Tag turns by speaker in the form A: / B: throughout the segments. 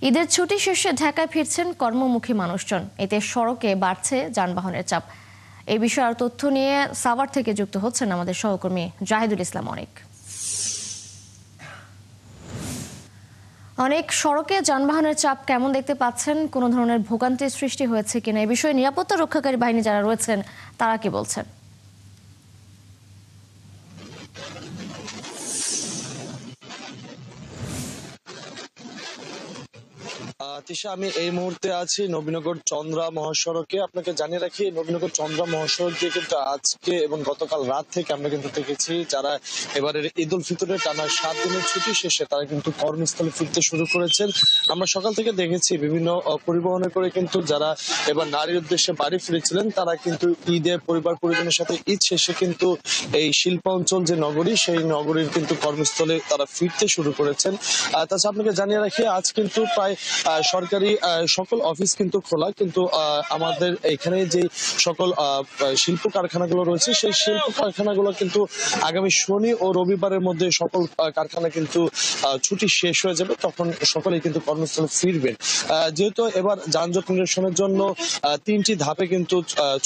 A: ঈদের ছুটি শেষে ঢাকায় ফিরছেন কর্মমুখী মানুষজন। এতে সড়কে বাড়ছে যানবাহনের চাপ। এই বিষয়ে আর তথ্য নিয়ে সাভার থেকে যুক্ত হচ্ছেন আমাদের সহকর্মী জাহিদুল ইসলাম অনেক। অনেক সড়কে যানবাহনের চাপ কেমন দেখতে পাচ্ছেন? কোনো ধরনের ভোগান্তির সৃষ্টি হয়েছে কিনা, এ বিষয়ে নিরাপত্তা রক্ষাকারী বাহিনী যারা রয়েছেন তারা কি বলছেন?
B: তিশা, আমি এই মুহূর্তে আছি নবীনগর চন্দ্রা মহাসড়কে। আপনাকে জানিয়ে রাখি, নবীনগর চন্দ্রা মহাসড়ক দিয়ে কিন্তু আজকে এবং গতকাল রাত থেকে আমরা কিন্তু দেখেছি যারা এবারের ঈদ উল ফিতরের টানা 7 দিনের ছুটি শেষে তারা কিন্তু কর্মস্থলে ফিরতে শুরু করেছেন। আমরা সকাল থেকে দেখেছি বিভিন্ন পরিবহনে করে কিন্তু যারা এবার নারীর উদ্দেশ্যে বাড়ি ফিরেছিলেন তারা কিন্তু ঈদে পরিবার পরিজনের সাথে ঈদ শেষে কিন্তু এই শিল্পাঞ্চল যে নগরী, সেই নগরীর কিন্তু কর্মস্থলে তারা ফিরতে শুরু করেছেন। তাছাড়া আপনাকে জানিয়ে রাখি, আজ কিন্তু প্রায় সরকারি সকল অফিস কিন্তু খোলা, কিন্তু আমাদের এখানে যে সকল শিল্প কারখানাগুলো রয়েছে সেই শিল্প কারখানাগুলো কিন্তু আগামী শনি ও রবিবারের মধ্যে সকল কারখানা কিন্তু ছুটি শেষ হয়ে যাবে, তখন সকলেই কিন্তু কর্মস্থলে ফিরবেন। যেহেতু এবার যানজট নিরসনের জন্য 3টি ধাপে কিন্তু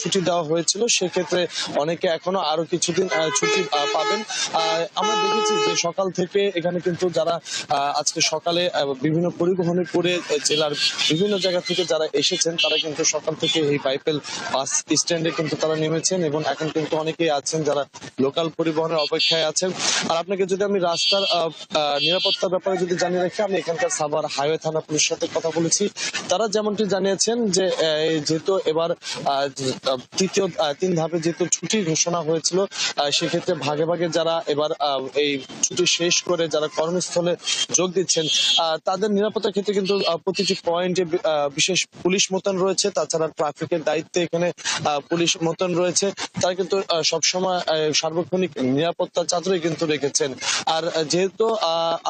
B: ছুটি দেওয়া হয়েছিল, সেক্ষেত্রে অনেকে এখনো আরো কিছুদিন ছুটি পাবেন। আমরা দেখেছি যে সকাল থেকে এখানে কিন্তু যারা আজকে সকালে বিভিন্ন পরিবহনে করে জেলার বিভিন্ন জায়গা থেকে যারা এসেছেন তারা কিন্তু সকাল থেকে এই বাইপেল বাস স্ট্যান্ডে কিন্তু তারা নেমেছেন এবং এখন কিন্তু অনেকেই আছেন যারা লোকাল পরিবহনের অপেক্ষায় আছেন। আর আপনাকে যদি আমি রাস্তার নিরাপত্তার ব্যাপারে যদি জানিয়ে রাখি, আমি এখানকার সাভার হাইওয়ে থানা পুলিশের সাথে কথা বলেছি। তারা যেমনটি জানিয়েছেন যে যেহেতু এবার তৃতীয় 3 ধাপে যেহেতু ছুটি ঘোষণা হয়েছিল, সেক্ষেত্রে ভাগে ভাগে যারা এবার এই ছুটি শেষ করে যারা কর্মস্থলে যোগ দিচ্ছেন তাদের নিরাপত্তার ক্ষেত্রে কিন্তু প্রতিটি পয়েন্টে বিশেষ পুলিশ মোতায়েন রয়েছে। তাছাড়া ট্রাফিকের দায়িত্বে এখানে পুলিশ মোতায়েন রয়েছে। তারা কিন্তু সবসময় সার্বক্ষণিক নিরাপত্তা চাদরে কিন্তু রেখেছেন। আর যেহেতু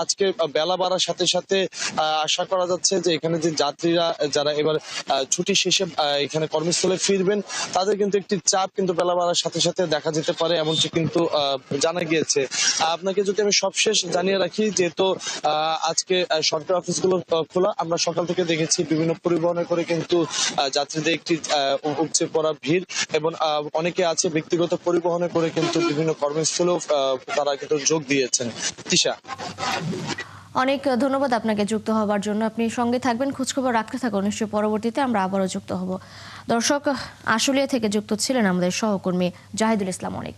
B: আজকে বেলা বাড়ার সাথে সাথে আশা করা যাচ্ছে যে এখানে যে যাত্রীরা যারা এবার ছুটি শেষে এখানে কর্মস্থলে ফিরবেন তাদের কিন্তু একটি চাপ কিন্তু বেলা বাড়ার সাথে সাথে দেখা যেতে পারে, এমনটি কিন্তু জানা গিয়েছে। আপনাকে যদি আমি সবশেষ জানিয়ে রাখি, যেহেতু আজকে সরকারি অফিসগুলো খোলা, আমরা সকাল থেকে দেখেছি বিভিন্ন পরিবহনে করে কিন্তু যাত্রীদের একটি উপচে পড়া ভিড় এবং অনেকে আছে ব্যক্তিগত পরিবহনে করে কিন্তু বিভিন্ন কর্মস্থলেও তারা কিন্তু যোগ দিয়েছেন। তিশা,
A: অনেক ধন্যবাদ আপনাকে যুক্ত হওয়ার জন্য। আপনি সঙ্গে থাকবেন, খোঁজখবর রাখতে থাকুন, নিশ্চয়ই পরবর্তীতে আমরা আবারও যুক্ত হব। দর্শক, আশুলিয়া থেকে যুক্ত ছিলেন আমাদের সহকর্মী জাহিদুল ইসলাম অনেক।